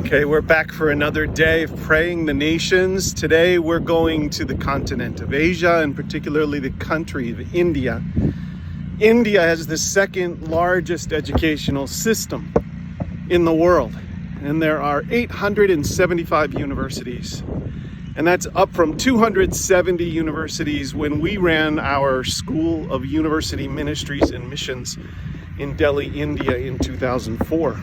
Okay, we're back for another day of praying the nations. Today we're going to the continent of Asia, and particularly the country of India. India has the second largest educational system in the world, and there are 875 universities. And that's up from 270 universities when we ran our School of University Ministries and Missions in Delhi, India in 2004.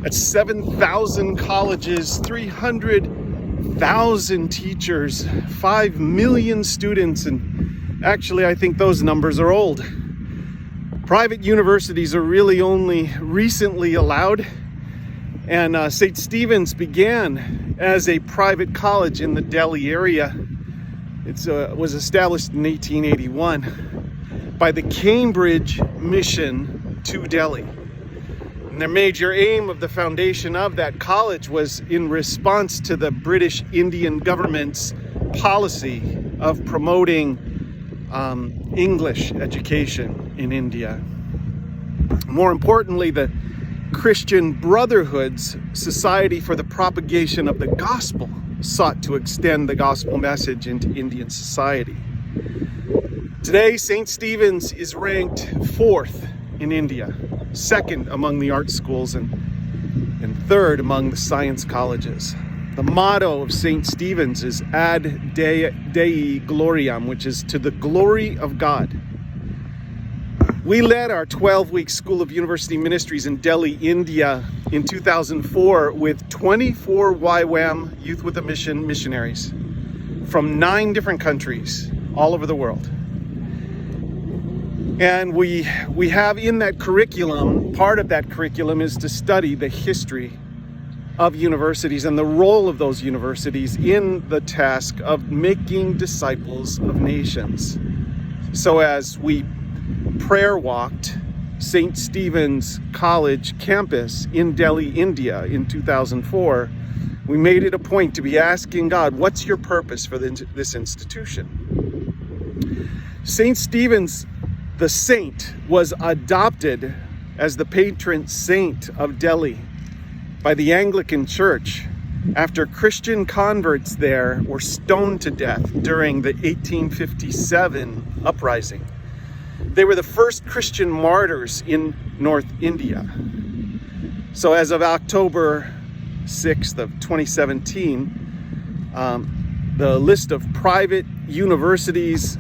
That's 7,000 colleges, 300,000 teachers, 5 million students, and actually I think those numbers are old. Private universities are really only recently allowed, and St. Stephen's began as a private college in the Delhi area. It was established in 1881 by the Cambridge Mission to Delhi. And their major aim of the foundation of that college was in response to the British Indian government's policy of promoting English education in India. More importantly, the Christian Brotherhood's Society for the Propagation of the Gospel sought to extend the gospel message into Indian society. Today, St. Stephen's is ranked 4th in India, 2nd among the art schools, and 3rd among the science colleges. The motto of St. Stephen's is Ad Dei Gloriam, which is to the glory of God. We led our 12-week School of University Ministries in Delhi, India in 2004 with 24 YWAM Youth with a Mission missionaries from 9 different countries all over the world. And we have in that curriculum, part of that curriculum is to study the history of universities and the role of those universities in the task of making disciples of nations. So as we prayer walked St. Stephen's College campus in Delhi, India in 2004, we made it a point to be asking God, what's your purpose for this institution? St. Stephen's, the saint, was adopted as the patron saint of Delhi by the Anglican Church after Christian converts there were stoned to death during the 1857 uprising. They were the first Christian martyrs in North India. So as of October 6th of 2017, the list of private universities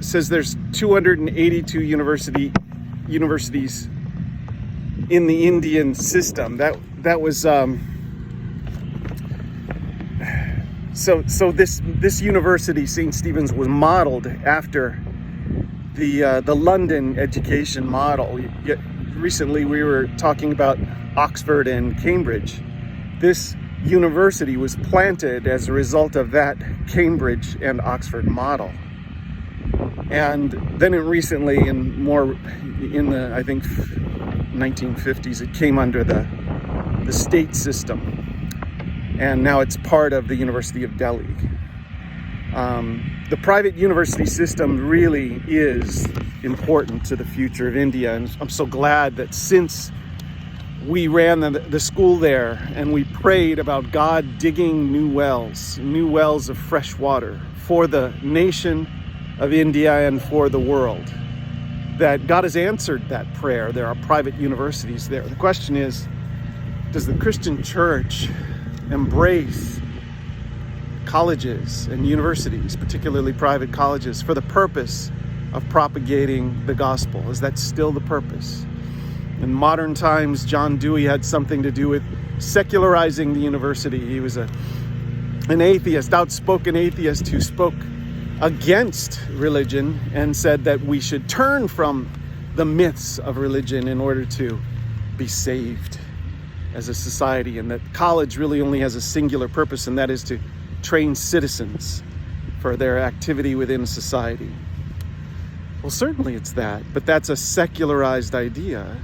says there's 282 universities in the Indian system. That was so this university, St. Stephen's, was modeled after the London education model. Yet recently we were talking about Oxford and Cambridge. This university was planted as a result of that Cambridge and Oxford model. And then recently, in the I think 1950s, it came under the state system, and now it's part of the University of Delhi. The private university system really is important to the future of India, and I'm so glad that since we ran the school there and we prayed about God digging new wells of fresh water for the nation of India and for the world, that God has answered that prayer. There are private universities there. The question is, does the Christian church embrace colleges and universities, particularly private colleges, for the purpose of propagating the gospel? Is that still the purpose? In modern times, John Dewey had something to do with secularizing the university. He was an atheist, outspoken atheist, who spoke against religion and said that we should turn from the myths of religion in order to be saved as a society, and that college really only has a singular purpose, and that is to train citizens for their activity within society. Well, certainly it's that, but that's a secularized idea.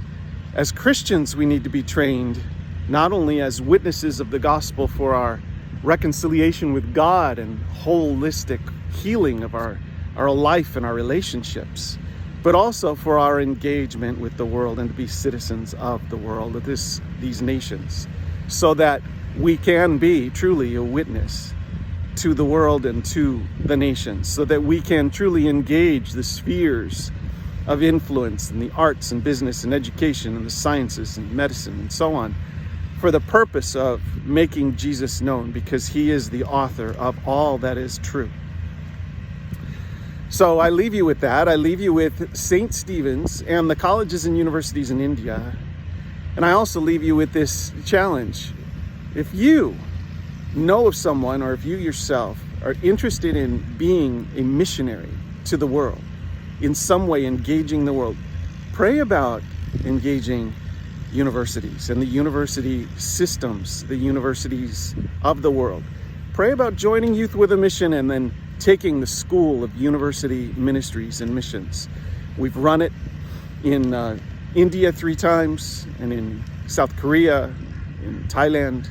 As Christians, we need to be trained not only as witnesses of the gospel for our reconciliation with God and holistic healing of our life and our relationships, but also for our engagement with the world and to be citizens of the world, of these nations. so that we can be truly a witness to the world and to the nations, so that we can truly engage the spheres of influence in the arts and business and education and the sciences and medicine and so on, for the purpose of making Jesus known, because he is the author of all that is true. So I leave you with that. I leave you with St. Stephen's and the colleges and universities in India. And I also leave you with this challenge. If you know of someone, or if you yourself are interested in being a missionary to the world, in some way engaging the world, pray about engaging universities and the university systems, the universities of the world. Pray about joining Youth with a Mission and then taking the School of University Ministries and Missions. We've run it in India 3 times, and in South Korea, in Thailand.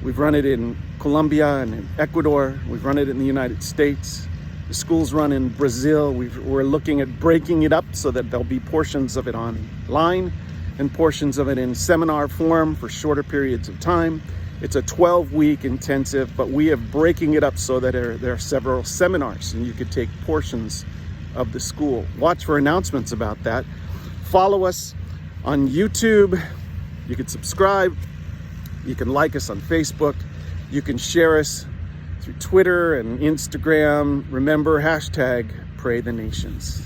We've run it in Colombia and in Ecuador. We've run it in the United States. The school's run in Brazil. We're looking at breaking it up so that there'll be portions of it online and portions of it in seminar form for shorter periods of time. It's a 12-week intensive, but we are breaking it up so that there are several seminars and you could take portions of the school. Watch for announcements about that. Follow us on YouTube. You can subscribe. You can like us on Facebook. You can share us through Twitter and Instagram. Remember, #PrayTheNations.